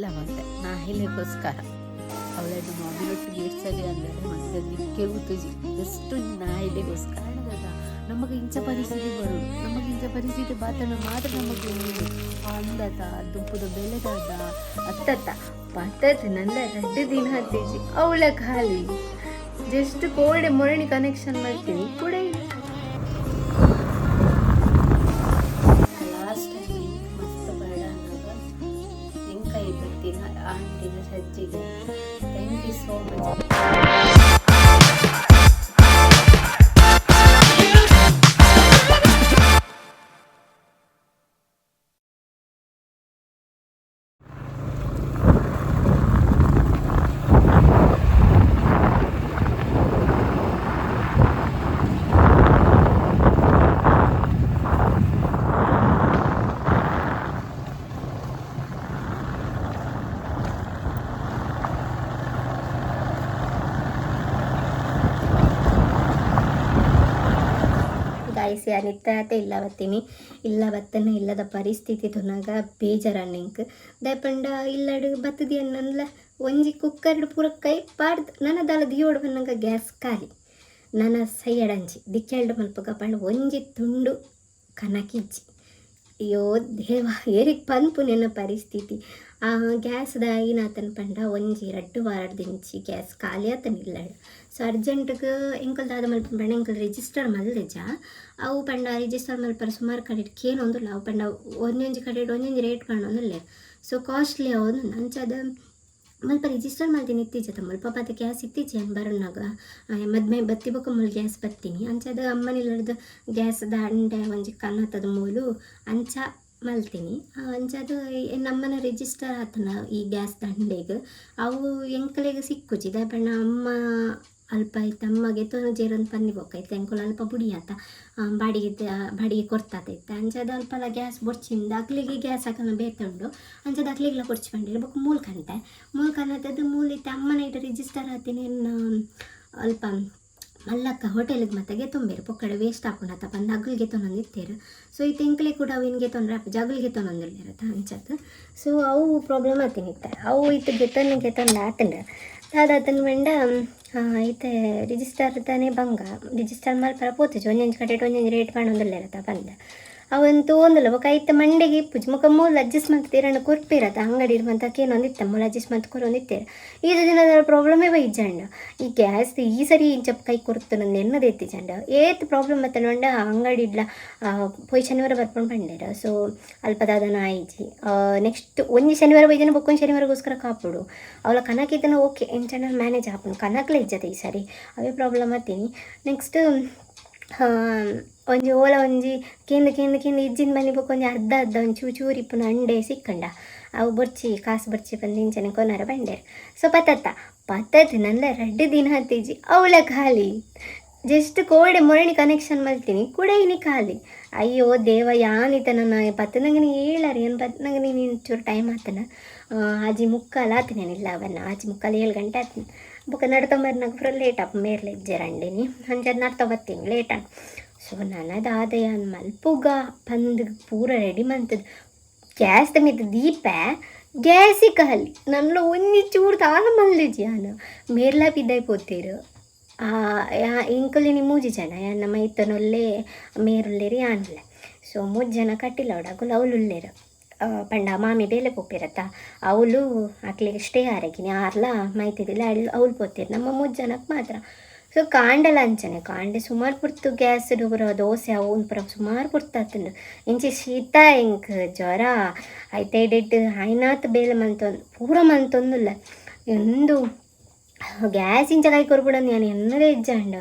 ಇಲ್ಲ ಮತ್ತೆ ನಾ ಹೇಳಿಗೋಸ್ಕರ ಅವಳನ್ನು ಮಾಮಿನೊಟ್ಟಿಗೆ ಇಡ್ಸಲಿ ಅಂದರೆ ಮತ್ತೆ ದಿಕ್ಕೆ ಉತ್ತುಜಿ ಎಷ್ಟು ನಾ ಹೇಳಿಗೋಸ್ಕರ ನಮಗೆ ಇಂಚ ಪರಿಸ್ಥಿತಿ ಬರೋದು ನಮಗೆ ಇಂಚ ಪರಿಸ್ಥಿತಿ ಬಾತನ ಮಾತ್ರ ನಮಗೆ ಅಂದತ ದುಪ್ಪದ ಬೆಳೆದಾದ ಅತ್ತತ್ತ ಪತ್ತತ್ ನಂದ 2 ದಿನ ಹತ್ತೀಜಿ ಅವಳ ಖಾಲಿ ಜಸ್ಟ್ ಕೋಲ್ಡ್ ಮೊರಣಿ ಕನೆಕ್ಷನ್ ಮಾಡ್ತೀನಿ ಕೂಡ ಲಾಸ್ಟ್ ಟೈಮ್ ಮಸ್ತ್ ಬೇಡ ಅನ್ನೋದು ಹೆಂಗೆ ಬರ್ತೀನಿ ಆಂಟಿನ ಸಜ್ಜಿಗೆ ಥ್ಯಾಂಕ್ ಯು ಸೋ ಮಚ್. ಗಾಯಸಿ ಅನಿತ್ಯತೆ ಇಲ್ಲ ಬತ್ತೀನಿ ಇಲ್ಲ ಬತ್ತನ ಇಲ್ಲದ ಪರಿಸ್ಥಿತಿ ತುನಾಗ ಬೇಜಾರಣ್ಣಂಕ್ ದಯಪಂಡ ಇಲ್ಲಡು ಬತ್ತದಿ ಅನ್ನಲ್ಲ ಒಂಜಿ ಕುಕ್ಕರ್ಡು ಪೂರ ಕೈ ಪಾಡ್ದು ನನ್ನದಲ್ಲ ದಿಯೋಡು ಬನ್ನಂಗ ಗ್ಯಾಸ್ ಖಾಲಿ ನನ್ನ ಸೈಯಡಂಜಿ ದಿಕ್ಕೆಲ್ಡು ಮಲ್ಪಗ ಪಂಡ ಒಂಜಿ ತುಂಡು ಕನಕಿಜ್ಜಿ ಅಯ್ಯೋ ದೇವ ಏರಿಗೆ ಪನ್ಪು ನನ್ನ ಪರಿಸ್ಥಿತಿ ಗ್ಯಾಸ್ದ ಏನಾತನ ಪಂಡ ಒಂಜಿ 2 ವಾರ ದಿಂಚಿ ಗ್ಯಾಸ್ ಖಾಲಿ ಆತನಿಲ್ಲಡು. ಸೊ ಅರ್ಜೆಂಟ್ಗೆ ಎಂಕಲ್ದಾದ ಮಲ್ಪ ಪಂಡ ಎಂಕಲ್ ರಿಜಿಸ್ಟರ್ ಮಲ್ದೆಜ ಅವು ಪಂಡ ರಿಜಿಸ್ಟರ್ ಮಲ್ಪರ ಸುಮಾರು ಕಡೆ ಕೇನೊಂದುಲ್ಲ ಅವು ಪಂಡ ಒಂದೊಂಜಿ ಕಡೆ ಒಂದೊಂಜಿ ರೇಟ್ ಕಾಣೋದಿಲ್ಲ. ಸೊ ಕಾಸ್ಟ್ಲಿ ಅವನು ಅಂಚದ ಮಲ್ಪ ರಿಜಿಸ್ಟರ್ ಮಾಡ್ತೀನಿ ಇತ್ತೀಚೆ ಮಲ್ಪ ಮತ್ತೆ ಗ್ಯಾಸ್ ಇತ್ತೀಚೆ ಏನು ಬರೋನಾಗ ಮದ್ಮೆ ಬತ್ತಿ ಬೊಕ್ಕ ಮೂಲ ಗ್ಯಾಸ್ ಬತ್ತೀನಿ ಅಂಚದ ಅಮ್ಮನಿಲ್ಲಡ್ದು ಗ್ಯಾಸ್ದ ಅಂಡೆ ಒಂಜಿ ಕನ್ನತದ ಮೂಲು ಅಂಚ ಮಲ್ತೀನಿ ಅಂಚದು ನಮ್ಮನ ರಿಜಿಸ್ಟರ್ ಆತನ ಈ ಗ್ಯಾಸ್ ದಂಡೆಗೆ ಅವು ಎಂಕಲೆಗೆ ಸಿಕ್ಕುಜಿ ದಯಪಣ್ಣ ಅಮ್ಮ ಅಲ್ಪ ಐತೆ ಅಮ್ಮಗೆ ಜೇರೊಂದು ಪನ್ನಿ ಬೊಕ್ಕೈತೆ ಎಂಕುಲು ಅಲ್ಪ ಬುಡಿ ಆತ ಬಾಡಿಗೆ ಕೊಡ್ತಾತೈತೆ ಅಂಚದ ಅಲ್ಪ ಗ್ಯಾಸ್ ಬೊಡ್ಚಿಂದ ಅಕ್ಲಿಗೆ ಗ್ಯಾಸ್ ಹಾಕೋಣ ಬೇತುಂಡು ಅಂಚದ ಅಕ್ಲಿಗೆಲ್ಲ ಕೊಡ್ಚಿ ಬಂದಿಲ್ಲ ಬೊಕ್ಕ ಮೂಲ್ ಕನ್ನತದ್ದು ಮೂಲಿತ್ತೆ ಅಮ್ಮನ ಇಟ್ಟು ರಿಜಿಸ್ಟರ್ ಆತೀನಿ ಅಲ್ಪ ಮಲ್ಲಕ್ಕ ಹೋಟೆಲಿಗೆ ಮತ್ತೆಗೆ ತುಂಬೇರು ಪೊಕ್ಕಡೆ ವೇಸ್ಟ್ ಹಾಕೊಂಡತ್ತ ಬಂದು ಅಗಲ್ಗೆ ತೊಗೊಂಡಿತ್ತೇರು. ಸೊ ಈ ತೆಂಕಲೆ ಕೂಡ ಅವಿನ್ಗೆ ತೊಂದರೆ ಜಗಲ್ಗೆ ತೊಗೊಂಡಿರತ್ತ ಅಂಚತ್ತು. ಸೊ ಅವು ಪ್ರಾಬ್ಲಮ್ ಆತಿನಿತ್ತೆ ಅವು ಇತ್ತು ಗೆತ್ತನಿಗೆ ತೊಂದರೆ ಆತಂಡ ಅದಾತನ ಬಂಡ ಐತೆ ರಿಜಿಸ್ಟರ್ ತಾನೇ ಬಂಗ ರಿಜಿಸ್ಟರ್ ಮಲ್ಪರ ಪೋತುಜು ಒಂದೊಂದು ಕಡೆ ಒಂದೊಂದು ರೇಟ್ ಕಾಣೊಂದಿಲ್ಲರತ್ತ ಬಂದ ಅವಂತೂ ಒಂದಲ್ಲ ಒಕ್ಕ ಐತೆ ಮಂಡೆಗೆ ಇಪ್ಪುಜು ಮುಖ ಮೂಲ ಅಡ್ಜಸ್ಟ್ಮೆಂಟ್ ತೀರಣ್ಣ ಕೊರ್ಪಿರತ್ತ ಅಂಗಡಿ ಇರುವಂತಕ್ಕೆ ಏನೊಂದಿತ್ತ ಮೂಲ ಅಡ್ಜಸ್ಟ್ಮೆಂಟ್ ಕೊರೊಂದಿತ್ತೇರು ಈದ ದಿನದ ಪ್ರಾಬ್ಲಮೇ ಬೈಜಂಡ ಈ ಗ್ಯಾಸ್ ಈ ಸರಿ ಇಂಚಪ್ ಕೈ ಕೊರ್ತು ನಂದು ಎನ್ನದು ಎತ್ತಿಜಂಡ ಏತ್ ಪ್ರಾಬ್ಲಮ್ ಮತ್ತೆ ನೋಂಡ ಅಂಗಡಿ ಇಡ್ಲ ಪೋಯ್ ಶನಿವಾರ ಬರ್ಕೊಂಡು ಬಂಡೇರ. ಸೊ ಅಲ್ಪದಾದನ ಆಯ್ಜಿ ನೆಕ್ಸ್ಟ್ ಒಂಜಿ ಶನಿವಾರ ಬೈಜನ ಬೊಕ್ಕೊಂದು ಶನಿವಾರಗೋಸ್ಕರ ಕಾಪುಡು ಅವಳ ಕನಕಿದ್ದನ ಓಕೆ ಎಂಚಂಡ ಮ್ಯಾನೇಜ್ ಹಾಪುನು ಕನಕ್ಲೆ ಇಜ್ಜತೆ ಈ ಸರಿ ಅವೇ ಪ್ರಾಬ್ಲಮ್ ಆತೀನಿ. ನೆಕ್ಸ್ಟ್ ಒಂಜಿ ಓಲ ಒಂಜಿ ಕೇಂದ್ರ ಇಜ್ಜಿನ ಮನೆ ಬೇಕು ಒಂಜಿ ಅರ್ಧ ಒಂದು ಚೂರಿಪ್ಪುನ ಅಂಡೆ ಸಿಕ್ಕಂಡ ಅವು ಕಾಸು ಬರ್ಚಿ ಬಂದು ಇಂಚನೆ ಕೊನಾರ ಬಂಡೇರು. ಸೊ ಪತ್ತತ್ತು ನಂದ 2 ದಿನ ಹತ್ತೀಜಿ ಅವಳ ಖಾಲಿ ಜಸ್ಟ್ ಕೋಲ್ಡ್ ಮೊರಣಿ ಕನೆಕ್ಷನ್ ಮಾಡ್ತೀನಿ ಕೂಡ ಇನಿ ಖಾಲಿ ಅಯ್ಯೋ ದೇವ ಯಾನಿತ ನನ್ನ ಪತ್ತನಂಗೆ ನೀ ಹೇಳಾರಿ ಏನು ಪತ್ತನಂಗೆ ನೀನು ಚೂರು ಟೈಮ್ ಆತನ ಆಜಿ ಮುಕ್ಕಾಲು ಆತೀನಿ ಇಲ್ಲ ಅವನ್ನ ಆಜಿ ಮುಕ್ಕಾಲು 7 ಗಂಟೆ ಆತೀನಿ ಬೊಕ್ಕ ನಡ್ಕೊಂಬರ್ನಾಗ ಫುಲ್ ಲೇಟ್ ಆಪ್ ಮೇರ್ಲೆ ಇಜ್ಜರಂಡಿನಿ ಅಂಚದು ನಡ್ತಾ ಬರ್ತೀನಿ ಲೇಟ್ ಆಗಿ. ಸೊ ನನ್ನದು ಆದಾಯ ಮಲ್ಪುಗ ಬಂದು ಪೂರ ರೆಡಿ ಮಾಡ್ತದೆ ಗ್ಯಾಸ್ ತಮ್ಮಿದ್ದು ದೀಪ ಗ್ಯಾಸಿಗೆ ಖಾಲಿ ನನ್ನ ಒಂಜಿ ಚೂರು ತಾನ ಮಲ್ದಿಜಿ ನಾನು ಮೇರ್ಲ ಬಿದ್ದಾಯ್ಪೋತೀರು ಇಂಕಲಿನಿ 3 ಜನ ನಮ್ಮ ಇತ್ತನೊಲ್ಲೆ ಮೇರುಲ್ಲೇರಿ ಆನ್ಲೆ. ಸೊ 3 ಜನ ಕಟ್ಟಿಲ್ಲ ಅವಡಾಗುಲು ಅವಳು ಉಳ್ಳೇರು ಪಂಡ ಮಾಮಿ ಬೇಲೆ ಪೋಪಿರತ್ತ ಅವಳು ಅಕ್ಲಿಗೆ ಸ್ಟೇ ಆರಗಿನಿ ಆರ್ಲ ಮೈತಿದ್ದಿಲ್ಲ ಅವಳು ಪೋತೀರು ನಮ್ಮ 3 ಜನಕ್ಕೆ ಮಾತ್ರ. ಸೊ ಕಾಂಡಲ ಅಂಚನೆ ಕಾಂಡೆ ಸುಮಾರು ಪುರ್ತು ಗ್ಯಾಸ್ ಡೊಬರ ದೋಸೆ ಅವನು ಪುರ ಸುಮಾರು ಪುರ್ತಾತಂಡು ಇಂಚೆ ಶೀತ ಇಂಕ್ ಜ್ವರ ಐತೆ ಡೆಡ್ ಐನಾತ್ ಬೇಲೆ ಮಂತೊಂದು ಪೂರ ಮಂತೊಂದುಲ್ಲ ಎಂದು ಗ್ಯಾಸ್ ಇಂಚ ಕೈ ಕೊರ್ಬಿಡ ನಾನು ಎನ್ನದೇ ಇಜ್ಜಂಡ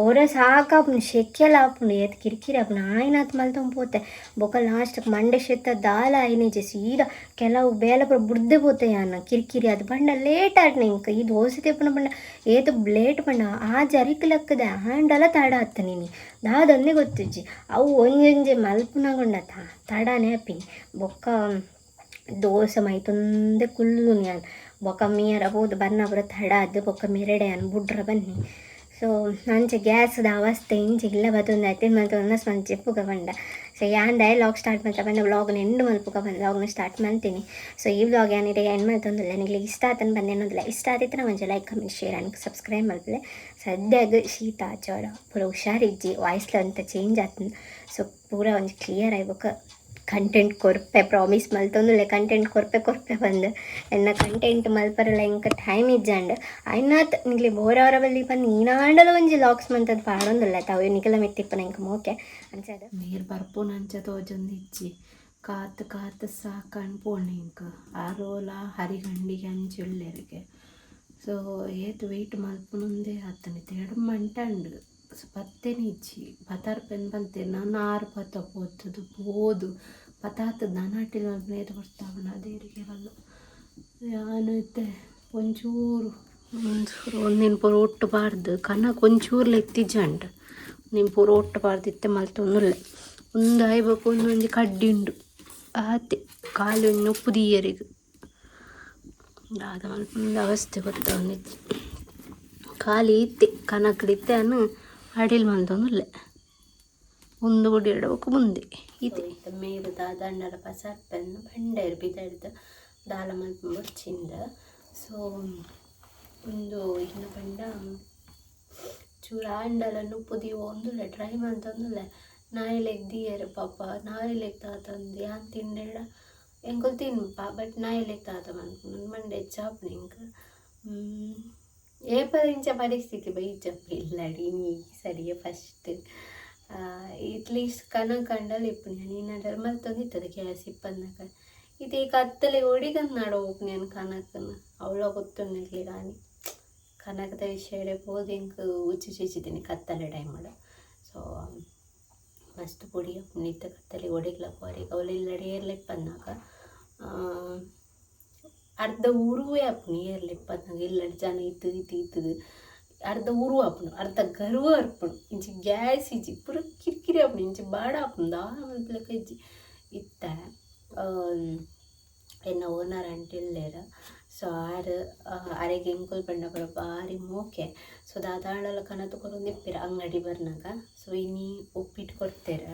ಓರ ಸಾಕಾಪುನು ಶೆಕ್ಕೆಲ್ಲ ಆಪುಂಡು ಏತ್ ಕಿರಿಕಿರಿ ಆಪುನು ಆಯ್ನಾತ್ ಮಲ್ತೊಂದು ಪೋತೆ ಬೊಕ್ಕ ಲಾಸ್ಟ್ಗೆ ಮಂಡೆ ಶೆತ್ತ ದಾಲ ಆಯ್ನಿಜೆ ಸೀದಾ ಕೆಲವು ಬೇಲ ಪುರ ಬುಡ್ದೆ ಪೋತೆ ಅನ್ನ ಕಿರಿಕಿರಿ ಅದು ಬಂಡ ಲೇಟ್ ಆಡ್ನ ಇಂಕ ಈ ದೋಸೆ ತೆಪ್ಪನ ಬಂಡ ಏತು ಲೇಟ್ ಬಂಡ ಆ ಜರಿಕ್ ಲೆಕ್ಕದ ಹ್ಯಾಂಡಲ ತಡ ಆತ ನೀನು ದಾದೊಂದೇ ಗೊತ್ತಿಜ್ಜಿ ಅವು ಒಂಜೊಂಜೆ ಮಲ್ಪುನಗೊಂಡ ತಡನೇ ಆಪಿನಿ ಬೊಕ್ಕ ದೋಸೆ ಮೈತೊಂದೆ ಕುಲ್ಲು ನಾನು ಬೊಕ್ಕ ಮೀಯರ ಹೋದು ಬನ್ನ ಪುರ ತಡ ಅದು ಬೊಕ್ಕ ಮೆರಡೆ ಅನ್ ಬುಡ್ರ ಬನ್ನಿ. ಸೊ ಅಂಚೆ ಗ್ಯಾಸ್ದ ಅವಸ್ಥೆ ಇಂಚೆ ಇಲ್ಲ ಬತ್ತೊಂದು ಐತೆ ಮತ್ತು ಒಂದಸ್ ಮಂಚೆ ಪುಗ ಬಂಡ. ಸೊ ಯಾಂದೆ ವ್ಲಾಗ್ ಸ್ಟಾರ್ಟ್ ಮಾಡ್ತಾ ಬಂದು ವ್ಲಾಗ್ನ ಎಂಡ್ ಮಲ್ಪಕ ಬಂದು ವ್ಲಾಗ್ನ ಸ್ಟಾರ್ಟ್ ಮಾಡ್ತೀನಿ. ಸೊ ಈ ವ್ಲಾಗ್ ಏನಿದೆ ಎಂಡ್ ಮಾಡ್ತಂದಿಲ್ಲ ನಿಮಗೆ ಇಷ್ಟ ಆತಂದು ಬಂದು ಅನ್ನೋದಿಲ್ಲ. ಇಷ್ಟ ಆದಿತ್ತು ಮಂಜು like comment share and subscribe ಮಾಡ್ಬಿಳೆ. ಸದ್ಯಗ ಶೀತ ಚೋಡ ಪೂರ ಹುಷಾರಿಜ್ಜಿ ವಾಯ್ಸ್ಲ ಅಂತ ಚೇಂಜ್ ಆಗ್ತದೆ. ಸೊ ಪೂರ ಒಂದು ಕ್ಲಿಯರ್ ಆಗ್ಬೇಕು. ಕಂಟೆಂಟ್ ಕೊರ್ಪೆ ಪ್ರಾಮಿಸ್ ಮಲ್ತೊಂದುಲ್ಲೆ ಕಂಟೆಂಟ್ ಕೊರ್ಪೆ ಬಂದು ಎನ್ನ ಕಂಟೆಂಟ್ ಮಲ್ಪರಲ್ಲ ಇಂಕ ಟೈಮ್ ಇಜ್ಜಂಡು ಐನಾತ್ ನಿಗ್ಲಿ ಬೋರವರ ಬಲ್ಲಿ ಬಂದು ಈನಾಂಡಲ ಒಂಜಿ ಲಾಕ್ಸ್ ಮಂತದ್ದು ಪಾಡೊಂದುಲ್ಲ ತಾವು ನಿಖಲ ಮೆತ್ತಿಪ್ಪನ ಇಂಕ ಮೋಕೆ ಅಂಚದ ನೀರು ಬರ್ಪುನ ಅಂಚ ತೋಜೊಂದಿಜ್ಜಿ ಕಾತು ಸಾಕಣ್ ಪೋಣ ಇಂಕ ಆರೋಲ ಹರಿಗಂಡಿಗೆ ಅಂಚುಳ್ಳೆರಿಗೆ. ಸೊ ಏತು ವೆಯ್ಟ್ ಮಲ್ಪುನೊಂದೇ ಆತನಿ ತೇಡು ಮಂಟಂಡು ಪತ್ತೆನಿಜ್ಜಿ ಪತಾರ್ ಪೆನ್ ಬಂತೆ ನಾನು 6 ಪತ್ತ ಪೋತದು ಬೋದು ಪತಾತ ದನಾಟಿಲ್ ಮಲ್ಪನೇದು ಬರ್ತಾವಣ ಅದೇರಿಗೆಲ್ಲ ಯಾನೈತೆ ಒಂಚೂರು ಒಂದಿನ ಪೂರ ಒಟ್ಟು ಬಾರ್ದು ಕನ್ನಕ್ಕೆ ಒಂಚೂರ್ಲ ಎತ್ತಿಜಂಡು ನೀನು ಪೂರ ಒಟ್ಟು ಬಾರ್ದಿತ್ತೆ ಮಲ್ತೊಂದುಲ್ಲೆ ಒಂದು ಐಬೇಕು ಒಂದೊಂದು ಕಡ್ಡಿ ಉಂಡು ಆತೆ ಕಾಲು ಉಪ್ಪು ದೀಯರಿಗೆ ದಾದ ಮಲ್ಪೊಂದು ಅವಸ್ಥೆ ಗೊತ್ತಾವನಿತ್ತು ಖಾಲಿ ಇತ್ತೆ ಕನಕಡಿತ್ತೆ ಅನ್ನು ಅಡಿಲ್ ಮಲ್ತೊಂದುಲ್ಲೆ ಒಂದು ಗುಡಿ ಇಡಬೇಕು ಮುಂದೆ ಇದು ಮೇಲು ದಾದಂಡರ ಪಸರ್ಪನ್ನು ಬಂಡೇರು ಬಿದ್ದಾಡ್ದು ದಾಲ ಮಲ್ಪ ಮುಚ್ಚಿಂದ. ಸೊ ಒಂದು ಇನ್ನು ಬಂಡ ಚೂರ ಅಂಡಲನ್ನು ಪುದಿ ಒಂದುಲ್ಲ ಟ್ರೈ ಮಾಡ್ತಂದುಲ್ಲ ನಾಯಿಲೆಗ್ ದಿಯರು ಪಾಪ ನಾಯಿಲೆಗ್ ತಾತಂದು ಯಾನ್ ತಿಂಡೆಡ ಎಂಕಲ್ ತಿನ್ಪ ಬಟ್ ನಾಯಿಲೆಗ್ ತಾತ ಮನ್ಕೊಂಡು ಮಂಡೆ ಚಾಪ್ನ ಇಂಕ ಏಪರಿಂಚ ಪರಿಸ್ಥಿತಿ ಬೈಚಪ್ಪ ಇಲ್ಲಡಿ ನೀ ಸರಿಯ ಫಸ್ಟ್ ಇಟ್ಲೀಸ್ಟ್ ಕನಕಂಡಲ್ಲಿ ಇಪ್ಪು ನೀನು ಮಲ್ತೊಂದಿತ್ತದ ಗ್ಯಾಸ್ ಇಪ್ಪನ್ನಕ ಇದು ಈಗ ಕತ್ತಲೆ ಒಡಿಗಂದು ನಾಡೋ ನಾನು ಕನಕನ ಅವಳ ಗೊತ್ತುಂಡಿರ್ಲಿ కానీ ಕನಕದ ವಿಷಯ ಹೋದ ಇಂಕ ಉಚ್ಚಿದ್ದೀನಿ ಕತ್ತಲೆ ಟೈಮ್ ಮಾಡ. ಸೊ ಮಸ್ತ್ ಪುಡಿ ನಿತ್ತ ಕತ್ತಲೆ ಒಡಿಗ್ಲಪ್ಪ ಅವ್ರಿಗೆ ಅವಳೆಲ್ಲಡಿ ಏರ್ಲೆಕ್ ಬಂದಾಗ ಅರ್ಧ ಊರುವೇ ಅಪ್ಪು ಏರ್ಲೆಕ್ ಬಂದಾಗ ಎಲ್ಲಡಿ ಜನ ಇತ್ತದು ಅರ್ಧ ಊರು ಆಪುನು ಅರ್ಧ ಗರ್ವ ಅರ್ಪಣು ಇಂಚಿ ಗ್ಯಾಸ್ ಇಜ್ಜಿ ಪೂರ ಕಿರಿಕಿರಿ ಆಪುನು ಇಂಚಿ ಬಾಡ ಆಪುನು ದಾರ ಮಲ್ಪಲಕ ಇಜ್ಜಿ ಇತ್ತ ಎನ್ನ ಓನರ್ ಅಂಟಿಲ್ಲೇರ. ಸೊ ಅರೆಗೆ ಎಂಕುಲ್ ಪಂಡ ಬರ ಭಾರಿ ಮೋಕೆ. ಸೊ ದಾದಾಳಲ್ಲ ಕನ ತಗೊಂಡು ಇಪ್ಪಿರ ಅಂಗಡಿ ಬರ್ನಾಗ. ಸೊ ಇನ್ನಿ ಉಪ್ಪಿಟ್ಟು ಕೊಡ್ತೇರ.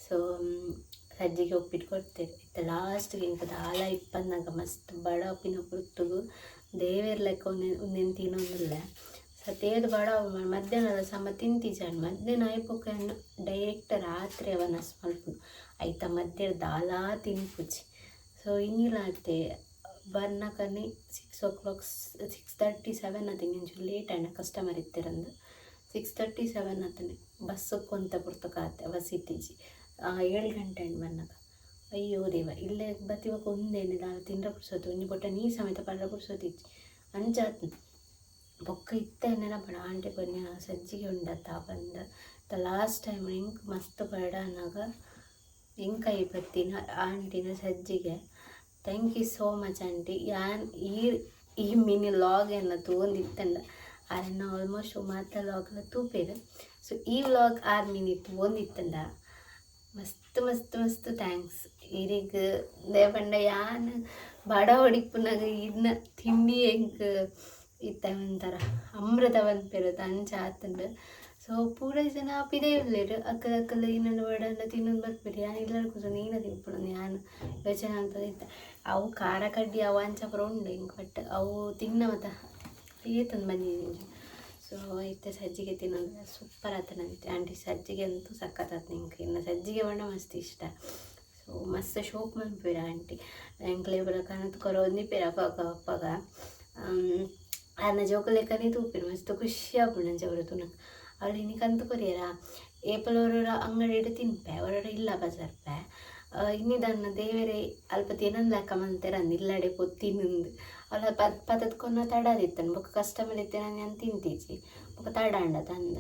ಸೊ ಸಜ್ಜಿಗೆ ಉಪ್ಪಿಟ್ಟು ಕೊಡ್ತೇವೆ ಇತ್ತ ಲಾಸ್ಟ್ಗೆ ಇಂಕ ದಾಲ ಇಪ್ಪನ್ನಾಗ ಮಸ್ತ್ ಬಡ ಉಪ್ಪಿನ ಪುರ್ತುಗು ದೇವೇರ್ಲೆಕ್ಕ ಒಂದೇನು ತಿನ್ನೊಂದಿಲ್ಲ. ಸತೇದು ಬಡ ಮಧ್ಯಾಹ್ನದ ಸಮ ತಿಂತಿಜಾಂಡು ಮಧ್ಯಾಹ್ನ ಆಯ್ಪೊಕ್ಕನ್ನು ಡೈರೆಕ್ಟ್ ರಾತ್ರಿ ಅವನ ಮಲ್ಪುನು ಆಯ್ತಾ ಮಧ್ಯಾಹ್ನ ದಾಲಾ ತಿನ್ಪುಜಿ. ಸೊ ಇನ್ನಿಲ್ಲಾತೆ ಬರ್ನಕನಿ 6 o'clock 6:37 ಅತನಿ ಇಂಚು ಲೇಟ್ ಆಂಡ ಕಸ್ಟಮರ್ ಇತ್ತಿರಂದು 6:37 ಅತನಿ ಬಸ್ಸಕ್ಕೆ ಅಂತ ಪುರ್ತಕಾತೆ ಬಸ್ ಇತ್ತೀಜಿ 7 ಗಂಟೆ ಅಂಡ್ ಬರ್ನಕ ಅಯ್ಯೋ ದೇವ ಇಲ್ಲೇ ಬತ್ತಿವಾಗ ಒಂದೇನಿಲ್ಲ ತಿಂಡ್ರ ಪುಡ್ಸೋದು ಒಂಜಿ ಬೊಟ್ಟ ನೀರು ಸಮೇತ ಪಡ್ರ ಪುಡ್ಸೋತಿಜ್ಜಿ ಅಂಚಾತ್ನ ಬೊಕ್ಕ ಇತ್ತ ಎನ್ನೆಲ್ಲ ಬಡ ಆಂಟಿ ಕೊನ್ಯ ಸಜ್ಜಿಗೆ ಉಂಡತ್ತ ಬಂದ ಲಾಸ್ಟ್ ಟೈಮ್ ಇಂಕ್ ಮಸ್ತ್ ಬಡ ಅನ್ನಾಗ ಇಂಕ ಬತ್ತಿನ ಆಂಟಿನ ಸಜ್ಜಿಗೆ thank you so much aunty. ಯಾನ್ ಈ ಮಿನಿ ಲಾಗ್ ಎಲ್ಲ ತೊಗೊಂಡಿತ್ತಂಡ ಅದನ್ನು ಆಲ್ಮೋಸ್ಟ್ ಮಾತ ಲಾಗ್ಲ ತೂಪೇರು. ಸೊ ಈ ವ್ಲಾಗ್ 6 ಮಿನಿಟ್ ತೊಗೊಂಡಿತ್ತಂಡ ಮಸ್ತ್ ಥ್ಯಾಂಕ್ಸ್. ಇರಿಗೆ ದೇವಂಡ ಯಾನ್ ಬಡ ಹೊಡಿಪುನಾಗ ಇನ್ನ ತಿಂಡಿ ಹೆಂಗ ಇತ್ತ ಒಂಥರ ಅಮೃತವಂತ ಅಂಚ ಆತಂಡು. ಸೊ ಪೂರ ಜನ ಆಪಿದೇ ಇರ್ಲೇರು ಅಕ್ಕಲ್ಲ ಇನ್ನೊಂದು ವಡಲ್ಲ ತಿನ್ನೊಂದು ಬರ್ಬೇಡಿ ಯಾನು ಎಲ್ಲರೂ ಕೂಸ ನೀನು ತಿನ್ಪುಣ ನಾನು ಯೋಚನೆ ಅಂತದ ಇತ್ತ ಅವು ಖಾರ ಕಡ್ಡಿ ಅವು ಅಂಚಪುರ ಉಂಡು ಹಿಂಗೆ ಬಟ್ ಅವು ತಿನ್ನವತ್ತ ಏತಂದು ಬಂದಿದ್ದೀನಿ. ಸೊ ಇತ್ತ ಸಜ್ಜಿಗೆ ತಿನ್ನೋದು ಸೂಪರ್ ಆತನಂತೆ ಆಂಟಿ ಸಜ್ಜಿಗೆ ಅಂತೂ ಸಖತ್ತಾತ ನಿಂಗೆ ಇನ್ನು ಸಜ್ಜಿಗೆ ಬಣ್ಣ ಮಸ್ತ್ ಇಷ್ಟ. ಸೊ ಮಸ್ತ್ ಶೋಕ್ ಮನ್ಪೇರ ಆಂಟಿ ಎಂಕ್ಲೆ ಬರ ಕನತ್ ಕೊರೊಂದಿಪ್ಪೇರ ಅಪ್ಪಾಗ ಅನ್ನ ಜೋಕುಲೆಕ್ಕ ಲೆಕ್ಕನೇ ತೂಪಿರು ಮಸ್ತ್ ಖುಷಿ ಆಗ್ಬಿಡು ನಂಚೆ ಅವರು ತುನಕ್ ಅವಳು ಇನ್ನಿಗೆ ಅಂತ ಕೊರಿಯರ ಏಪಲ್ ಅವರ ಅಂಗಡಿ ಇಡು ತಿನ್ಪೆ ಅವರ ಇಲ್ಲ ಬಸರ್ಪೆ ಇನ್ನಿದನ್ನ ದೇವರೇ ಅಲ್ಪ ತಿನ್ನೊಂದು ಲೆಕ್ಕ ಮಂತಾರೆ ಅಂದು ಇಲ್ಲಡೆ ಪೊತ್ತಿನಂದು ಅವಳ ಪದತ್ಕೊನ್ನ ತಡದಿತ್ತನು ಬೊಕ್ಕ ಕಸ್ಟಮರ್ ಇತ್ತೆ ನಾನು ತಿಂತೀಚಿ ಬೊಕ್ಕ ತಡಾಂಡ ತಂದ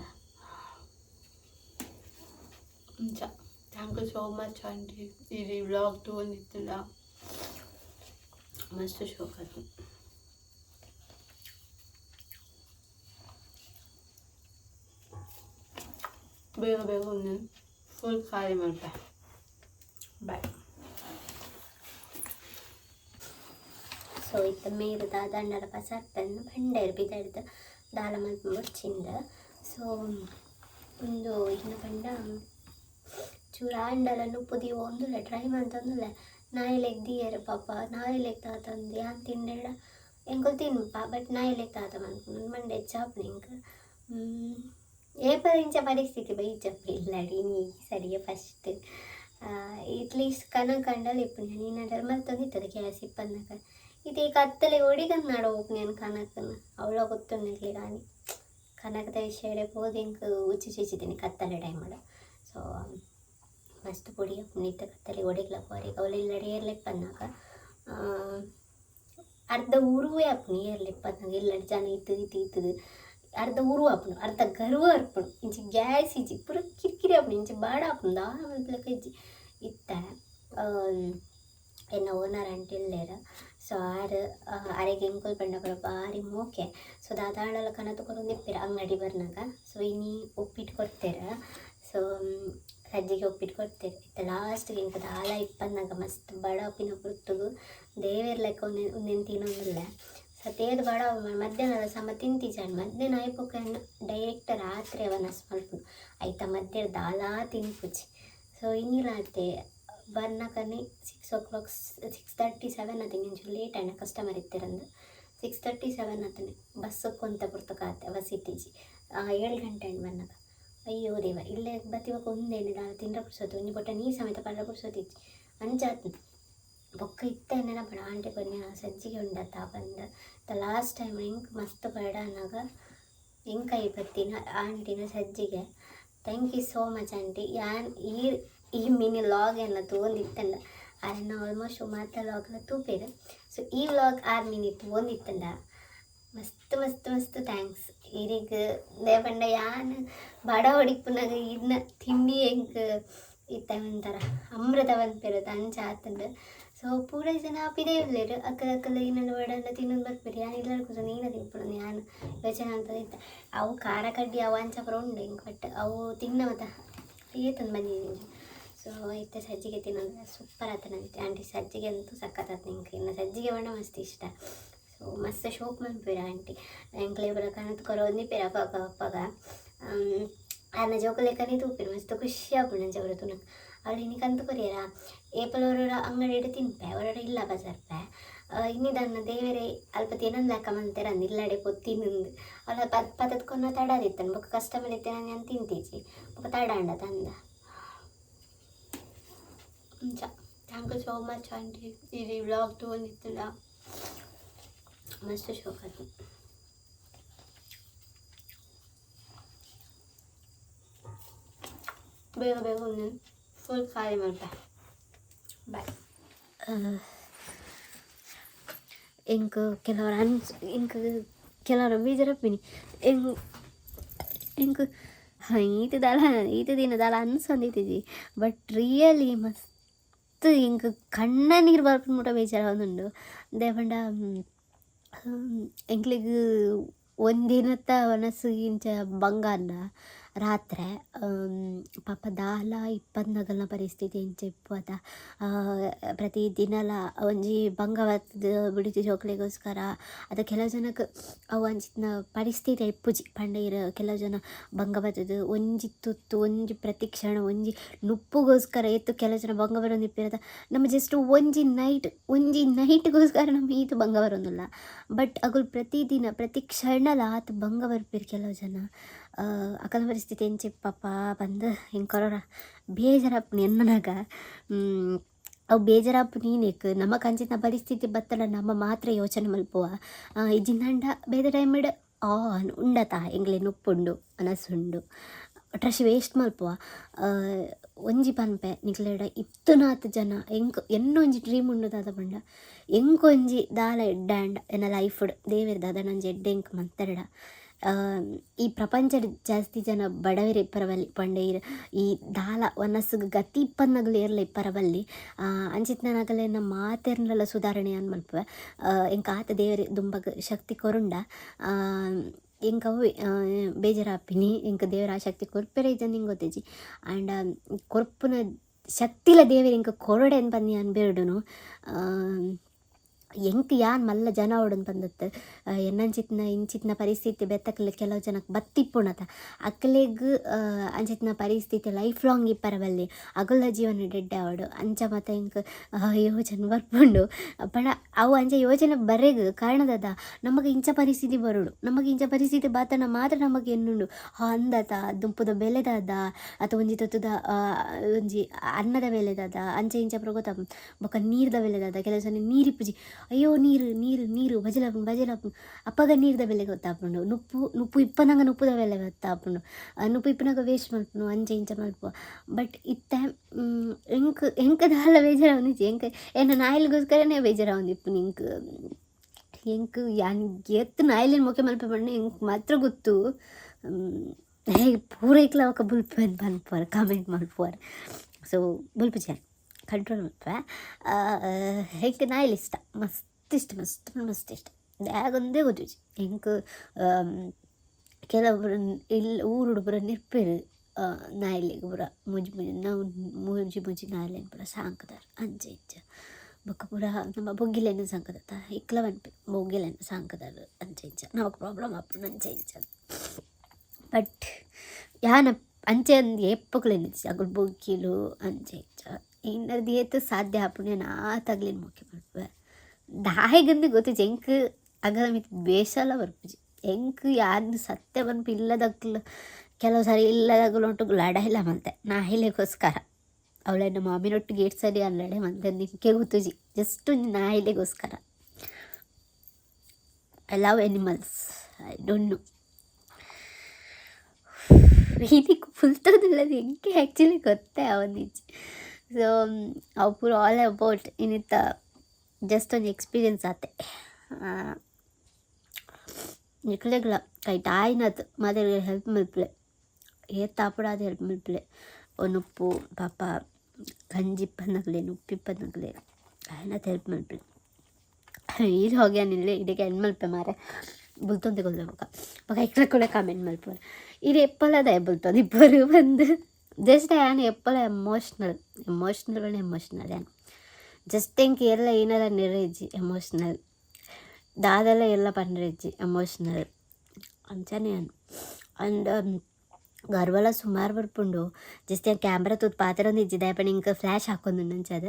ಮುಂಚ. Thank you so much aunty ಈ ವ್ಲಾಗ್ ತೊಗೊಂಡಿತ್ತಿಲ್ಲ ಮಸ್ತ್ ಶೋಕ್ ಆಯ್ತು. ಬೇಗ ಒಂದು ಫುಲ್ ಖಾಲಿ ಮಾಡ್ಬೆ ಬಾಯ್. ಸೊ ಇತ್ತ ಮೇಲು ದಾದಂಡರ ಪಸರ್ಪನ್ನು ಬಂಡೇರು ಬಿದ್ದಾಡ್ದು ದಾಲ ಮಲ್ಪ ಮುಚ್ಚಿಂದ. ಸೊ ಒಂದು ಇನ್ನು ಬಂಡ ಚೂರು ಆಂಡಲನ್ನು ಪುದಿಯ ಒಂದುಲ್ಲ ಟ್ರೈ ಮಾಡ್ತಂದುಲ್ಲ ನಾಯಿಲೆಗ್ ದಿಯರು ಪಾಪ ನಾಯಿಲೆಗ್ ತಾತಂದು ಯಾನ್ ತಿಂಡೆಡ ಎಂಕೊಲ್ ತಿನ್ನುಪ್ಪ ಬಟ್ ನಾಯಿಲೆಗ್ ತಾತ ಮನ್ಕೊಂಡು ಮಂಡೆ ಚಾಪ್ ನಿಂಕ ಏಪರಿಂಚ ಪರಿಸ್ಥಿತಿ ಬೈ ಚಪ್ಪ ಇಲ್ಲಡಿ ನೀ ಸರಿಯ ಫಸ್ಟ್ ಇಟ್ಲೀಸ್ಟ್ ಕನಕಂಡಲ್ಲಿ ಇಪ್ಪು ನೀನು ಮಲ್ತೊಂದಿತ್ತದ ಗ್ಯಾಸ್ ಇಪ್ಪನ್ನಕ ಇದು ಈ ಕತ್ತಲೆ ಒಡಿಗಂದು ನಾಡ ಹೋಗಿ ನಾನು ಕನಕನ ಅವಳ ಗೊತ್ತುಂಡಿರ್ಲಿ ರಾಣಿ ಕನಕದ ವಿಷಯ ಹೋಗಿ ಹಿಂಗೆ ಉಚ್ಚಿಸಿದ್ದೀನಿ ಕತ್ತಲೆ ಟೈಮ್ ಮಾಡ ಸೊ ಮಸ್ತ್ ಪುಡಿ ನಿತ್ಯ ಕತ್ತಲೆ ಒಡಿಗ್ಲಕ್ಕ ಅವ್ರಿಗೆ ಅವಳೆಲ್ಲಡಿ ಏರ್ಲಿಪ್ಪನ್ನಾಗ ಅರ್ಧ ಊರುವೇ ಅಪ್ಪನು ಏರ್ಲಿಪ್ಪನ್ನಾಗ ಎಲ್ಲಡಿ ಜನ ಇತ್ತದು ಅರ್ಧ ಊರು ಅಪ್ಪನು ಅರ್ಧ ಗರ್ವ ಅರ್ಪಣು ಇಂಚಿ ಗ್ಯಾಸ್ ಇಜ್ಜಿ ಪೂರ ಕಿರಿಕಿರಿ ಅಪ್ಪನು ಇಂಚಿ ಬಾಡ ಅಪ್ಪನು ದಾರ ಮಲ್ಪಲಕ್ಕ ಇಜ್ಜಿ ಇತ್ತ ಎನ್ನ ಓನರ್ ಅಂಟಿಲ್ಲೇರ ಸೊ ಅರೆಗೆ ಎಂಕೊಲ್ ಪಂಡ ಭಾರಿ ಮೋಕೆ ಸೊ ದಾದಾಳೆಲ್ಲ ಕನ ತಗೊಂಡು ನಿಪ್ಪಿರ ಅಂಗಡಿ ಬರ್ನಾಗ ಸೊ ಇನ್ನಿ ಉಪ್ಪಿಟ್ಟು ಕೊಡ್ತೀರ ಸೊ ಸಜ್ಜಿಗೆ ಉಪ್ಪಿಟ್ಟು ಕೊಡ್ತೀರಿ ಇತ್ತ ಲಾಸ್ಟ್ಗೆ ಇಂಕ ದಾಲ ಇಪ್ಪನ್ನಾಗ ಮಸ್ತ್ ಬಡ ಉಪ್ಪಿನ ಕುರ್ತುಗು ದೇವೇರ್ಲೆಕ್ಕ ಒಂದೇನು ತಿನ್ನೋದಿಲ್ಲ ಸತೇದು ಬಡ ಮಧ್ಯಾಹ್ನದ ಸಮ ತಿಂತಿಜಾನ್ ಮಧ್ಯಾಹ್ನ ಆಯ್ಪಕ್ಕ ಡೈರೆಕ್ಟ್ ರಾತ್ರಿ ಅವನ ಸ್ವಲ್ಪ ಆಯ್ತಾ ಮಧ್ಯಾಹ್ನ ದಾಲ ತಿನ್ಪುಜಿ ಸೊ ಇನ್ನಿಲ್ಲಾತೆ ಬರ್ನಕನಿ 6 o'clock 6:37 ಅತಂಗೆ ಇಂಚು ಲೇಟ್ ಆಯ್ನ ಕಸ್ಟಮರ್ ಇತ್ತಿರಂದು 6:37 ಅತನೆ ಬಸ್ಸಕ್ಕೆ ಕೊಂತ ಪುರ್ತಕಾತೆ ಬಸ್ಸಿತ್ತೀಜಿ 7 ಗಂಟೆ ಅಂಡ್ ಬರ್ನಕ ಅಯ್ಯೋ ದೇವ ಇಲ್ಲೇ ಬತ್ತಿವಾಗ ಒಂದೇನು ದಾಳ ತಿಂಡ್ರ ಪುಡ್ಸೋದು ಒಂಜಿ ಬೊಟ್ಟ ನೀರು ಸಮೇತ ಪಡ್ರ ಪುಡ್ಸೋದಿಚ್ಚಿ ಅಂಚಾತ್ ಬೊಕ್ಕ ಇತ್ತ ನೆನಪಡ ಆಂಟಿ ಬನ್ನಿ ಸಜ್ಜಿಗೆ ಉಂಡತ್ತ ಬಂದ ಲಾಸ್ಟ್ ಟೈಮ್ ಹೆಂಗೆ ಮಸ್ತ್ ಬೇಡ ಅನ್ನಾಗ ಹೆಂಗೆ ಕೈ ಬತ್ತಿನ ಆಂಟಿನ ಸಜ್ಜಿಗೆ thank you so much aunty ಯಾನ್ ಈ ಮಿನಿ ಲಾಗ್ ಎಲ್ಲ ತೊಗೊಂಡಿತ್ತಂಡ ಅದನ್ನು ಆಲ್ಮೋಸ್ಟ್ ಮಾತ್ರ ಲಾಗ್ನ ತೂಪೇರು ಸೊ ಈ ವ್ಲಾಗ್ 6 ಮಿನಿಟ್ ತೊಗೊಂಡಿತ್ತಂಡ ಮಸ್ತ್ ಮಸ್ತ್ ಮಸ್ತ್ ಥ್ಯಾಂಕ್ಸ್ ಇರಿಗೆ ದೇವಂಡ ಯಾನ್ ಬಡ ಹೊಡಿಪುನಾಗ ಇನ್ನ ತಿಂಡಿ ಹೆಂಗೆ ಇತ್ತ ಒಂಥರ ಅಮೃತ ಬಂದ್ಬಿರೋದು ಅಂಚ ಆತಂಡು ಸೊ ಪೂರ ಜನ ಆಪಿದೇ ಇರಲಿರು ಅಕ್ಕಲ್ಲ ಇನ್ನೊಂದು ವಡನ್ನ ತಿನ್ನೊಂದು ಬರ್ಬೇರಿ ಯಾನು ಎಲ್ಲರೂ ಕೂಸ ನೀನು ತಿನ್ಬಿಡೋದು ನಾನು ಯೋಚನೆ ಅಂತ ಇತ್ತ ಅವು ಖಾರ ಕಡ್ಡಿ ಅವು ಅಂಚಪ್ರ ಉಂಡು ಹಿಂಗೆ ಬಟ್ ಅವು ತಿನ್ನವತ್ತ ಏತಂದು ಬಂದಿದ್ದೀನಿ ಸೊ ಇತ್ತೆ ಸಜ್ಜಿಗೆ ತಿನ್ನೋದು ಸೂಪರ್ ಆತ ನಂತೆ ಆಂಟಿ ಸಜ್ಜಿಗೆ ಅಂತೂ ಸಖತ್ತಾತ ನಿಂಗೆ ಇನ್ನು ಸಜ್ಜಿಗೆ ಬಣ್ಣ ಮಸ್ತ್ ಇಷ್ಟ ಸೊ ಮಸ್ತ್ ಶೋಕ್ ಮನ್ಪೇರ ಆಂಟಿ ಎಂಕ್ಲೆ ಬರ ಕನತ್ ಕೊರೋಂದಿಪೇರ ಅಪ್ಪಾಗ ಅನ್ನ ಜೋಕಲೆಕ್ಕನೇ ತೂಪಿರು ಮಸ್ತ್ ಖುಷಿ ಆಗ್ಬಿಡು ಜವರ ತುನಕ್ ಅವಳು ಇನ್ನಿಕಂತ ಕೊರಿಯರ ಏಪಲ್ ಅವರ ಅಂಗಡಿ ಇಡು ತಿನ್ಪೆ ಅವರ ಇಲ್ಲ ಬಸರ್ಪೆ ಇನ್ನಿದನ್ನ ದೇವರೇ ಅಲ್ಪ ತಿನ್ನೊಂದು ಲೆಕ್ಕ ಮಂತಾರೆ ಅಂದು ಇಲ್ಲಡೆ ಪೊತ್ತಿನಂದು ಅವಳ ಪದತ್ಕೊನ್ನ ತಡದಿತ್ತನು ಬೊಕ್ಕ ಕಸ್ಟಮರ್ ಇತ್ತೆ ನಾನು ನಾನು ತಿಂತೀಜಿ ಬೊಕ್ಕ ತಡಾಂಡ ತಂದ thank you so much aunty ಈ ವ್ಲಾಗ್ ತೊಗೊಂಡಿತ್ತಲ್ಲ ಮಸ್ತ್ ಶೋಕ್ ಆಯ್ತು ಬೇಗ ಬೇಗ ಒಂದು ಫುಲ್ ಖಾಲಿ ಮಾಡ್ಬೆ ಬಾಯ್ ಇಂಕ ಕೆಲವರು ಇಂಕ ಕೆಲವರು ಬೇಜಾರಪ್ಪಿನಿ ಇಂಕ ಈತ ದಿನದಲ್ಲ ಅನ್ಸಂದಿದ್ದೀವಿ ಬಟ್ ರಿಯಲಿ ಮಸ್ತ್ ಇಂಕ ಕಣ್ಣ ನೀರು ಬರ್ಬಿಟ್ಟು ಬೇಜಾರ ಒಂದುಂಡು ದೇವಂಡ ಎಂಕ್ಲಿಗೆ ಒಂದಿನತ್ತ ಒನಸು ಇಂಚ ಬಂಗಾರನ ರಾತ್ರಿ ಪಾಪ ದಾಲ ಇಪ್ಪತ್ನಾಗಲ್ನ ಪರಿಸ್ಥಿತಿ ಇಂಚ ಇಪ್ಪತ್ತ ಪ್ರತಿ ದಿನಲ ಒಂಜಿ ಬಂಗವತ್ತದ ಬಿಡಿತು ಜೋಕ್ಲೆಗೋಸ್ಕರ ಅದು ಕೆಲವು ಜನಕ್ಕೆ ಅವು ಅಂಚಿನ ಪರಿಸ್ಥಿತಿ ಇಪ್ಪುಜಿ ಪಂಡ ಕೆಲವು ಜನ ಬಂಗವತ್ತದ ಒಂಜಿ ತುತ್ತು ಒಂಜಿ ಪ್ರತಿ ಕ್ಷಣ ಒಂಜಿ ನುಪ್ಪುಗೋಸ್ಕರ ಎತ್ತು ಕೆಲವು ಜನ ಬಂಗವರೊಂದು ಇಪ್ಪಿರದ ನಮ್ಮ ಜಸ್ಟ್ ಒಂಜಿ ನೈಟ್ಗೋಸ್ಕರ ನಮ್ಮ ಈತು ಬಂಗವರೊಂದಿಲ್ಲ ಬಟ್ ಅಗಳು ಪ್ರತಿದಿನ ಪ್ರತಿ ಕ್ಷಣಲ ಆತ ಬಂಗವರ್ಪಿರು ಕೆಲವು ಜನ ಅಕಲ ಪರಿಸ್ಥಿತಿ ಎಂಚೆ ಪಾಪ ಬಂದು ಹಿಂಗೆ ಕೊರೋರ ಬೇಜಾರಪ್ಪು ಎನ್ನನಾಗ ಅವು ಬೇಜಾರಪ್ಪು ನೀನೇಕ್ ನಮ್ಮ ಕಂಚಿನ ಪರಿಸ್ಥಿತಿ ಬತ್ತಲ್ಲ ನಮ್ಮ ಮಾತ್ರ ಯೋಚನೆ ಮಲ್ಪುವ ಇಜಿಂದಂಡ ಬೇರೆ ಟೈಮಿಡ್ ಉಂಡತ ಎಂಗ್ಲೆ ನುಪ್ಪುಂಡು ಅನಸುಂಡು ಟ್ರಶ್ ವೇಸ್ಟ್ ಮಲ್ಪುವ ಒಂಜಿ ಪನ್ಪೆ ನಿಕ್ಲೆಡ 14 ಜನ ಎನ್ನೊಂಜಿ ಡ್ರೀಮ್ ಉಂಡು ದಾದ ಪಂಡ ಎಂಕೊಂಜಿ ದಾಲ ಎಡ್ಡಾಂಡ ಎನ್ನ ಲೈಫ್ಡ್ ದೇವೇರ್ ದಾದ ನಂಜಿ ಎಡ್ಡೆಂಕ್ ಮಂತರಡ ಈ ಪ್ರಪಂಚದ ಜಾಸ್ತಿ ಜನ ಬಡವರೇ ಇಪ್ಪರಬಲ್ಲಿ ಪಂಡೇರು ಈ ದಾಲ ಒನಸ್ಸಿಗೆ ಗತಿ ಇಪ್ಪನ್ನಗಲು ಇರಲಿ ಇಪ್ಪರಬಲ್ಲಿ ಅಂಚಿತ್ನಾಗಲೇ ನಮ್ಮ ಮಾತೆರ್ನೆಲ್ಲ ಸುಧಾರಣೆ ಅನ್ಮಲ್ಪವೆ ಎಂಕ ಆತ ದೇವರೇ ದುಂಬಗ ಶಕ್ತಿ ಕೊರುಂಡ ಎಂಕವು ಬೇಜಾರಾಪಿನಿ ಎಂಕ ದೇವರ ಆ ಶಕ್ತಿ ಕೊರ್ಪೆರೆ ಇದ್ದ ನಿಂಗೆ ಗೊತ್ತೇಜಿ ಆ್ಯಂಡ್ ಕೊರ್ಪುನ ಶಕ್ತಿಲ ದೇವರ ಎಂಕ ಕೊರಡೆ ಅನ್ಬಂದಿ ಅನ್ಬೇರ್ಡುನು ಎಂಕ್ ಯಾನ್ ಮಲ್ಲ ಜನ ಓಡನ್ ಬಂದತ್ತು ಇಂಚಿತ್ನ ಪರಿಸ್ಥಿತಿ ಬೆತ್ತಕಲ್ ಕೆಲವು ಜನಕ್ಕೆ ಬತ್ತಿಪ್ಪುಣತ ಅಕ್ಕಲೆಗ್ ಅಂಚಿತ್ನ ಪರಿಸ್ಥಿತಿ ಲೈಫ್ ಲಾಂಗ್ ಇಪ್ಪರ ಬಲ್ಲಿ ಅಗುಲ ಜೀವನ ಡೆಡ್ಡೆ ಆವಡು ಅಂಚ ಮತ್ತು ಇಂಕ್ ಯೋಜನೆ ಬರ್ಪುಂಡು ಪಂಡ ಅವು ಅಂಚ ಯೋಜನೆ ಬರೆಗ್ ಕಾರಣದದ ನಮಗೆ ಇಂಚ ಪರಿಸ್ಥಿತಿ ಬರೋಡು ನಮಗೆ ಇಂಚ ಪರಿಸ್ಥಿತಿ ಬಾತನ ಮಾತ್ರ ನಮಗೆ ಎನ್ನುಂಡು ಅಂದತ ದುಂಪುದ ಬೆಲೆದದ ಅಥವಾ ಒಂಜಿ ತೊತ್ತುದ ಒಂಜಿ ಅನ್ನದ ಬೆಲೆದದ ಅಂಚೆ ಇಂಚ ಪ್ರಗೋತ ಬೊಕ್ಕ ನೀರ್ದ ಬೆಲೆದದ ಕೆಲವು ಸಲ ನೀರಿಪ್ಪುಜಿ ಅಯ್ಯೋ ನೀರು ಬಜಲಾಪು ಅಪ್ಪಗ ನೀರ್ದ ಬೆಲೆ ಗೊತ್ತಾಪುಂಡು ನುಪ್ಪು ಇಪ್ಪನಂಗ ನುಪ್ಪುದ ಬೆಲೆ ಗೊತ್ತಾಪುಂಡು ನುಪ್ಪು ಇಪ್ಪನಾಗ ವೇಸ್ಟ್ ಮಲ್ಪುನು ಅಂಚೆ ಇಂಚ ಮಲ್ಪುವ ಬಟ್ ಇತ್ತ ಎಂಕ ದಾಲ ಬೇಜಾರ ಒಂದಿಚ್ಚಿ ಏನ ನಾಯಿಲ್ಗೋಸ್ಕರನೇ ಬೇಜಾರ ಒಂದಿಪ್ಪು ಎಂಕ್ ಯಾನ್ ಎತ್ತು ನಾಯಿಲಿನ ಮೊಕ್ಕೆ ಮಲ್ಪ ಬಣ್ಣ ಎಂಕ್ ಮಾತ್ರ ಗೊತ್ತು ಹೇಗೆ ಪೂರೈಕ್ಲ ಅವಕ್ಕ ಬುಲ್ಪನ್ ಮಲ್ಪುವಾರ ಕಾಮೆಂಟ್ ಮಲ್ಪುವಾರ ಸೊ ಬುಲ್ಪ ಜಾನ್ ಕಂಟ್ರೋಲ್ ಮಲ್ಪೆ ಹೆಂಗೆ ನಾಯಿಲ್ ಇಷ್ಟ ಮಸ್ತ್ ಇಷ್ಟ ದ್ಯಾಗೊಂದೇ ಗೊತ್ತಿಜಿ ಹೆಂಗೆ ಕೆಲವೊಬ್ಬರು ಊರುಡು ಪುರ ನಿರ್ಪೇರು ನಾಯಿಲೆಗೆ ಪುರ ಮುಜಿ ನಾಯಿಲೆಗೆ ಪುರ ಸಾಂಕದಾರ ಅಂಚೆ ಇಂಚ ಬೊಕ್ಕ ಪುರ ನಮ್ಮ ಬೊಗ್ಗಿಲೆನ ಸಾಂಕದತ್ತ ಇಕ್ಲ ಬನ್ಪೆ ಬೊಗ್ಗಿಲೆನ ಸಾಂಕದಾರ ಅಂಚೆ ಇಂಚ ನಮಗೆ ಪ್ರಾಬ್ಲಮ್ ಆಪುಂಡು ಅಂಚೆ ಇಂಚ ಬಟ್ ಯಾನ ಅಂಚೆ ಅಂದು ಎಪ್ಪುಗಳೇನಿச்சு ಅಗಳು ಬೊಗ್ಗಿಲು ಅಂಚೆ ಇಂಚ ಇನ್ನದು ಏತು ಸಾಧ್ಯ ಆಪುಂಡು ನಾ ತಗ್ಲಿನ ಮೊಕ್ಕೆ ಮಲ್ಪೆ ದಾಯಿಗಂದು ಗೊತ್ತಿಜಿ ಎಂಕ್ ಅಗಲ ಮಿತ್ ಬೇಷಲ್ಲ ಬರ್ಪುಜಿ ಎಂಕ್ ಯಾರು ಸತ್ಯ ಬನ್ಪು ಇಲ್ಲದಕ್ಲು ಕೆಲವು ಸಾರಿ ಇಲ್ಲದಾಗಲೊಂಟು ಲಡ ಇಲ್ಲ ಮಂತೆ ನಾಯಿಲೆಗೋಸ್ಕರ ಅವಳೆನ್ನ ಮಾಮಿನೊಟ್ಟಿಗೆ 8 ಸರಿ ಅಲ್ಲಡೆ ಮಂತೆ ನಿಂಕೆ ಗೊತ್ತುಜಿ ಜಸ್ಟ್ ನಾಯಿಲೆಗೋಸ್ಕರ I love animals I don't know ಇದಕ್ಕೆ ಫುಲ್ತದಿಲ್ಲದು ಎಂಕೆ ಆ್ಯಕ್ಚುಲಿ ಗೊತ್ತೇ ಅವನಿಜಿ ಸೊ ಅವು ಪೂರ ಆಲ್ ಅಬೌಟ್ ಇನ್ನಿತ್ತ ಜಸ್ಟ್ ಒಂದು ಎಕ್ಸ್ಪೀರಿಯನ್ಸ್ ಆತೆ ನಿಕ್ಲೆಗ್ಲ ಕೈಟ್ ಆಯ್ನದು ಮದುವೆ ಹೆಲ್ಪ್ ಮಲ್ಪಲೆ ಏತ್ತಾಪುಡ ಅದು ಹೆಲ್ಪ್ ಮಲ್ಪಲೆ ಒನುಪ್ಪು ಪಾಪ ಗಂಜಿಪ್ಪನಗಲೆ ನುಪ್ಪಿಪ್ಪನಗಲೆ ಆಯ್ನದು ಹೆಲ್ಪ್ ಮಲ್ಪಲೆ ಇದು ಹೋಗ್ಯಾನಿಲ್ಲ ಇದಕ್ಕೆ ಹೆಣ್ಣು ಮಲ್ಪೆ ಮಾರೆ ಬುಲ್ತೊಂದೆ ಗೊಲ್ಲ ಮಗ ಇಕ್ಲ ಕೂಡ ಕಾಮೆಂಟ್ ಮಲ್ಪೋರು ಇದು ಎಪ್ಪಲದ ಬುಲ್ತೊಂದು ಇಬ್ಬರು ಬಂದು ಜಸ್ಟ್ ಯಾನು ಎಪ್ಪಲ ಎಮೋಷ್ನಲ್ ಯಾನು ಜಸ್ಟ್ ಎಂಕ್ ಎಲ್ಲ ಏನೆಲ್ಲ ನೆರೆಜ್ಜಿ ಎಮೋಷ್ನಲ್ ದಾದೆಲ್ಲ ಎಲ್ಲ ಪಂಡ್ರೆಜ್ಜಿ ಎಮೋಷ್ನಲ್ ಅಂಚನೆ ಅಂಡ್ ಗರ್ವಲ ಸುಮಾರು ಬರ್ಪುಂಡು ಜಸ್ಟ್ ಕ್ಯಾಮ್ರಾ ತೂತ್ ಪಾತ್ರ ಒಂದು ಇಜ್ಜಿದೆ ಪಂಡ ಇಂಕ ಫ್ಲ್ಯಾಶ್ ಹಾಕೊಂಡು ನಂಚದ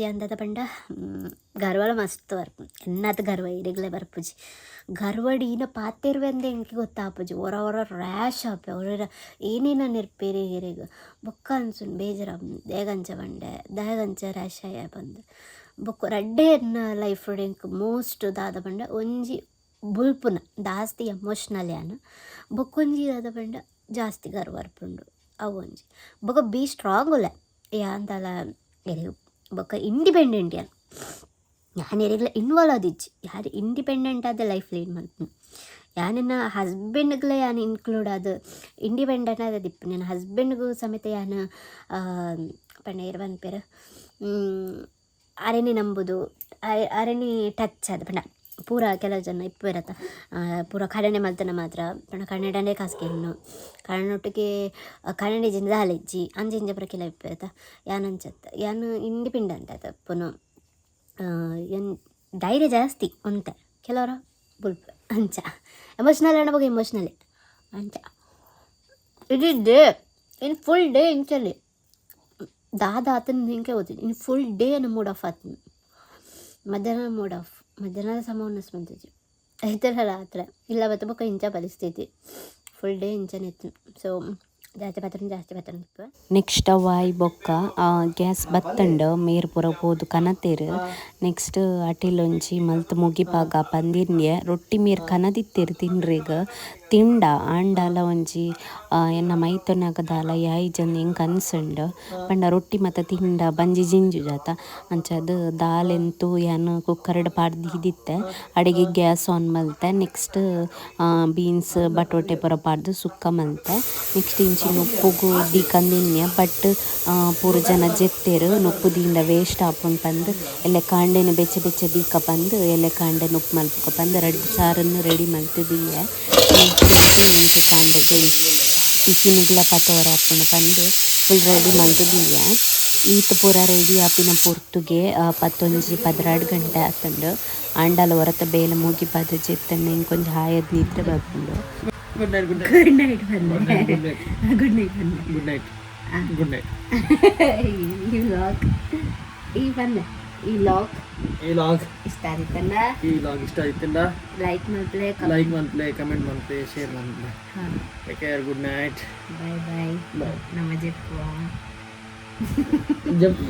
ಎಂದದ ಪಂಡ ಗರ್ವಲ ಮಸ್ತ್ ಬರ್ಪುಂಡು ಎನ್ನದ ಗರ್ವ ಇರೆಗ್ಲೇ ಬರ್ಪುಜಿ ಗರ್ವಡ್ ಈನ ಪಾತೆರ್ವೆ ಅಂದೆ ಎಂಕಿ ಗೊತ್ತಾಪುಜಿ ಹೊರ ರ್ಯಾಶ್ ಆಪೆ ಅವರ ಏನೇನ ನೆರ್ಪೇರೆ ಎರೆಗ ಬೊಕ್ಕ ಅನ್ಸುನ್ ಬೇಜಾರ ದೇಗಂಚ ಬಂಡೆ ದೇಗಂಚ ರ್ಯಾಶ್ ಆಯ ಬಂದು ಬೊಕ್ಕ ರಡ್ಡೆ ಎನ್ನ ಲೈಫ್ ಎಂಕ್ ಮೋಸ್ಟ್ ದಾದ ಪಂಡ ಒಂಜಿ ಬುಲ್ಪುನ ಜಾಸ್ತಿ ಎಮೋಷ್ನಲ್ ಯಾನ ಬೊಕ್ಕೊಂಜಿ ದಾದ ಪಂಡ ಜಾಸ್ತಿ ಗರ್ವ ಬರ್ಪುಂಡು ಅವು ಒಂಜಿ ಬೊಕ್ಕ ಬಿ ಸ್ಟ್ರಾಂಗ್ ಉಲ್ಲ ಯಾಂತಲ ಎರೆಗು ಬೊಕ್ಕ ಇಂಡಿಪೆಂಡೆಂಟ್ ಯಾನು ഞാൻ ಏರಿಗಲ ಇನ್ವಾಲ್ವ್ ಆದಿಜ್ಜಿ ಯಾರು ಇಂಡಿಪೆಂಡೆಂಟ್ ಆದ ಲೈಫ್ ಲೀಡ್ ಮಲ್ಪುನು ಯಾನಿನ ಹಸ್ಬೆಂಡ್ಗ್ಲ ಯಾನು ಇನ್ಕ್ಲೂಡ್ ಆದ ಇಂಡಿಪೆಂಡೆಂಟ್ ಆದ ದಿಪ್ಪು ನನ್ನ ಹಸ್ಬೆಂಡ್ಗೂ ಸಮೇತ ಯಾನು ಪಂಡ ಏರು ಬನ್ಪೇರು ಅರೆನಿ ನಂಬುದು ಅರೆನಿ ಟಚ್ ಆದ ಪಂಡ ಪೂರ ಕೆಲವು ಜನ ಇಪ್ಪು ಇರತ್ತ ಪೂರ ಕಡಣೆ ಮಲ್ತನ ಮಾತ್ರ ಪಂಡ ಕನ್ನಡನೇ ಕಾಸ್ಕೆನ್ನು ಕನ್ನಡೊಟ್ಟಿಗೆ ಕನ್ನಡ ಜಿಂದ ಹಾಲೆಜ್ಜಿ ಅಂಜಿಂಜ ಪುರ ಕೆಲ ಇಪ್ಪು ಇರತ್ತ ಯಾನಂಚತ್ತ ಯಾನು ಇಂಡಿಪೆಂಡೆಂಟ್ ಆದ ಪುನಃ ಏನು ಧೈರ್ಯ ಜಾಸ್ತಿ ಅಂತೆ ಕೆಲವರ ಬುಲ್ಪ ಅಂಚ ಎಮೋಷ್ನಲ್ ಅಣ್ಣ ಬಗ್ಗೆ ಎಮೋಷ್ನಲ್ಲೇ ಅಂಚ ಇದಿದ್ದೆ ಇನ್ನು ಫುಲ್ ಡೇ ಇಂಚಲ್ಲಿ ದಾದ ಆತನ ಹಿಂಗೆ ಓದ್ತೀನಿ ಇನ್ನು ಫುಲ್ ಡೇ ನನ್ನ ಮೂಡ್ ಆಫ್ ಆತನ ಮಧ್ಯಾಹ್ನದ ಸಮವನ್ನ ಬಂದಿದ್ವಿ ಐತರ ರಾತ್ರಿ ಇಲ್ಲ ಬತ್ತ ಬೊಕ್ಕ ಇಂಚ ಪರಿಸ್ಥಿತಿ ಫುಲ್ ಡೇ ಇಂಚನೇ ಇತ್ತು ಸೊ ಜಾಸ್ತಿ ಬತ್ತಂಡು ನೆಕ್ಸ್ಟ್ ವಾಯ್ ಬೊಕ್ಕ ಗ್ಯಾಸ್ ಬತ್ತಂಡು ಮೇರ್ ಪೂರ ಪೋದು ಕನತೇರು ನೆಕ್ಸ್ಟ್ ಅಟಿಲೊಂಜಿ ಮಲ್ತ್ ಮುಗಿಪಾಗ ಪಂದಿರ್ನೆ ರೊಟ್ಟಿ ಮೇರ್ ಕನದಿತ್ತೇರು ತಿನ್ರೆಗ್ ತಿಂಡ ಆಂಡಲ ಒಂಜಿ ಎನ್ನ ಮೈತೊನಗ ದಾಲ ಯಾಯಿ ಜನ ಹೆಂಗೆ ಅನ್ಸಂಡು ಪಂಡ ರೊಟ್ಟಿ ಮತ್ತು ತಿಂಡ ಬಂಜಿ ಜಿಂಜು ಜಾತ ಅಂಚದು ದಾಲೆಂತು ಏನು ಕುಕ್ಕರ್ಡ್ ಪಾಡ್ದು ಹಿದಿತ್ತೆ ಅಡಿಗೆ ಗ್ಯಾಸ್ ಆನ್ ಮಲ್ತೆ ನೆಕ್ಸ್ಟ್ ಬೀನ್ಸ್ ಬಟೋಟೆ ಪೂರ ಪಾಡ್ದು ಸುಕ್ಕ ಮಲ್ತೆ ನೆಕ್ಸ್ಟ್ ಇಂಚಿ ನುಪ್ಪುಗು ದೀಕಂದಿನ್ಯ ಬಟ್ ಪೂರ ಜನ ಜೆತ್ತೇರು ನುಪ್ಪು ದಿಂಡ ವೇಸ್ಟ್ ಆಪುಂಡು ಪಂದು ಎಲೆ ಕಾಂಡೆನು ಬೆಚ್ಚ ದೀಕ ಬಂದು ಎಲೆ ಕಾಂಡೆ ನುಪ್ಪು ಮಲ್ಪಕ ಬಂದು ಸಾರನ್ನು ರೆಡಿ ಮಲ್ತಿದ್ದೀಯ ಕಾಂಡೆ ಟಿಫಿನಿಗ್ಲ ಪತೋರ ಹಾಕೊಂಡು ಬಂದು ಫುಲ್ ರೆಡಿ ಮಲ್ತಿದ್ದೀಯ ಈತ ಪೂರ ರೆಡಿ ಆಪಿನ ಪೊರ್ತುಗೆ 11-12 ಗಂಟೆ ಆತಂಡು ಆಂಡಲ ಹೊರತ ಬೇಲೆ ಮುಗಿ ಪಾದ ಜೆತ್ತಂಡು ಇಂಕೊಂಚ ಹಾಯದ್ ನಿದ್ರೆ ಬರ್ಪುಂಡು. ಗುಡ್ ನೈಟ್ ಗುಡ್ ನೈಟ್ ಬಂದೆ good night good night good night. ಈ ವ್ಲಾಗ್ ಈ ಬಂದೆ ಈ ವ್ಲಾಗ್ ಇಷ್ಟ ಆದಿತ್ತಲ್ಲ, ಈ ಲಾಗ್ ಇಷ್ಟ ಆಯ್ತಿಲ್ಲ, ಲೈಕ್ ಮಾಡ್ಲೆ ಕಮೆಂಟ್ ಮಾಡ್ಲೆ ಶೇರ್ ಮಾಡ್ಲೆ. Take care, good night, bye bye. Bye. ನಮ್ಮ ಜೆಪ್ಪು ಜಪ್